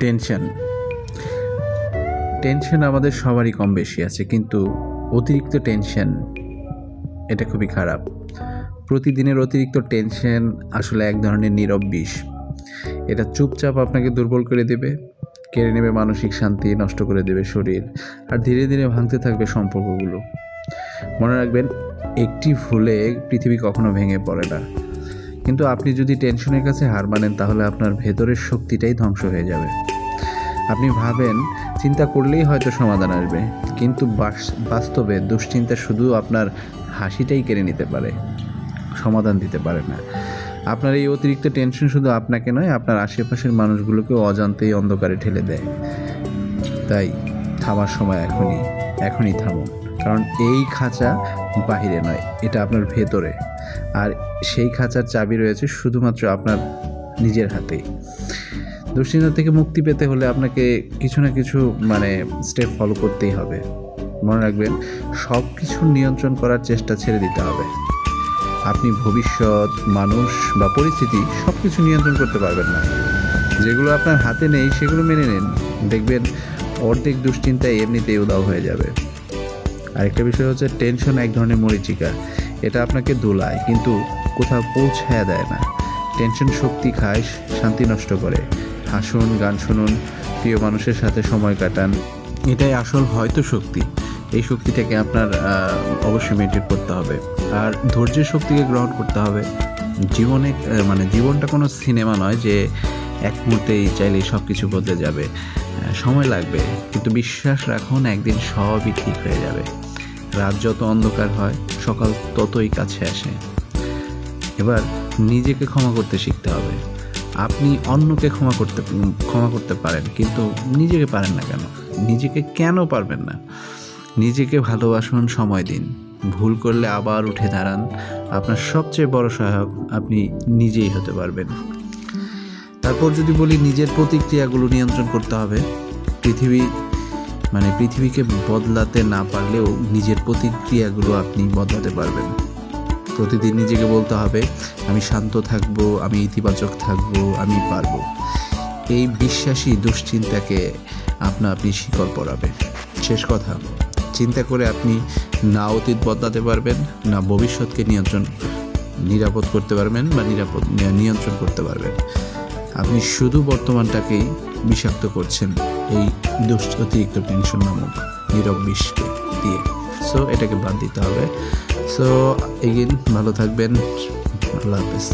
Tension tension আমাদের সবারই কম বেশি আছে, কিন্তু অতিরিক্ত টেনশন এটা খুবই খারাপ। প্রতিদিনের অতিরিক্ত টেনশন আসলে এক ধরনের নীরব বিষ। এটা চুপচাপ আপনাকে দুর্বল করে দেবে, কেড়ে নেবে মানসিক শান্তি, নষ্ট করে দেবে শরীর, আর ধীরে ধীরে ভাঙতে থাকবে সম্পর্কগুলো। মনে রাখবেন, একটি ভুলে পৃথিবী কখনো ভেঙে পড়ে না, কিন্তু আপনি যদি টেনশনের কাছে হার মানেন তাহলে আপনার ভেতরের শক্তিটাই ধ্বংস হয়ে যাবে। আপনি ভাবেন চিন্তা করলেই হয়তো সমাধান আসবে, কিন্তু বাস্তবে দুশ্চিন্তা শুধু আপনার হাসিটাই কেড়ে নিতে পারে, সমাধান দিতে পারে না। আপনার এই অতিরিক্ত টেনশন শুধু আপনাকে নয়, আপনার আশেপাশের মানুষগুলোকেও অজান্তেই অন্ধকারে ঠেলে দেয়। তাই থামার সময় এখনই থামুন, কারণ এই খাঁচা বাহিরে নয়, এটা আপনার ভেতরে, আর সেই খাঁচার চাবি রয়েছে শুধুমাত্র আপনার নিজের হাতেই। দুশ্চিন্তা থেকে মুক্তি পেতে হলে আপনাকে কিছু না কিছু স্টেপ ফলো করতেই হবে। মনে রাখবেন, সব কিছু নিয়ন্ত্রণ করার চেষ্টা ছেড়ে দিতে হবে। আপনি ভবিষ্যৎ, মানুষ বা পরিস্থিতি সব কিছু নিয়ন্ত্রণ করতে পারবেন না। যেগুলো আপনার হাতে নেই সেগুলো মেনে নিন, দেখবেন অর্ধেক দুশ্চিন্তা এমনিতেই উধাও হয়ে যাবে। আরেকটা বিষয় হচ্ছে, টেনশন এক ধরনের মরীচিকা। এটা আপনাকে দোলায় কিন্তু কোথাও পৌঁছায় দেয় না। টেনশন শক্তি খায়, শান্তি নষ্ট করে। হাসুন, গান শুনুন, প্রিয় মানুষের সাথে সময় কাটান, এটাই আসল হয়তো শক্তি। এই শক্তিটাকে আপনার অবশ্যই মেনটেন করতে হবে, আর ধৈর্যের শক্তিকে গ্রহণ করতে হবে। জীবনটা কোনো সিনেমা নয় যে এক মুহূর্তেই চাইলেই সব কিছু বদলে যাবে। সময় লাগবে, কিন্তু বিশ্বাস রাখুন একদিন সবই ঠিক হয়ে যাবে। রাত যত অন্ধকার হয়, সকাল ততই কাছে আসে। এবার নিজেকে ক্ষমা করতে শিখতে হবে। আপনি অন্যকে ক্ষমা করতে পারেন, কিন্তু নিজেকে পারেন না কেন? নিজেকে কেন পারবেন না? নিজেকে ভালোবাসুন, সময় দিন। ভুল করলে আবার উঠে দাঁড়ান। আপনার সবচেয়ে বড় সহায়ক আপনি নিজেই হতে পারবেন। তারপর যদি বলি, নিজের প্রতিক্রিয়াগুলো নিয়ন্ত্রণ করতে হবে। পৃথিবীকে বদলাতে না পারলেও নিজের প্রতিক্রিয়াগুলো আপনি বদলাতে পারবেন। প্রতিদিন নিজেকে বলতে হবে, আমি শান্ত থাকবো, আমি ইতিবাচক থাকবো, আমি পারবো। এই বিশ্বাসই দুশ্চিন্তাকে আপনি শিকড় পরাবে। শেষ কথা, চিন্তা করে আপনি না অতীত বদলাতে পারবেন, না ভবিষ্যৎকে নিরাপদ করতে পারবেন বা নিয়ন্ত্রণ করতে পারবেন। আপনি শুধু বর্তমানটাকেই বিষাক্ত করছেন এই অতিরিক্ত টেনশন নামক নীরব বিষকে দিয়ে। সো এটাকে বাদ দিতে হবে। সো এগেইন ভালো থাকবেন। আল্লাহ হাফেজ।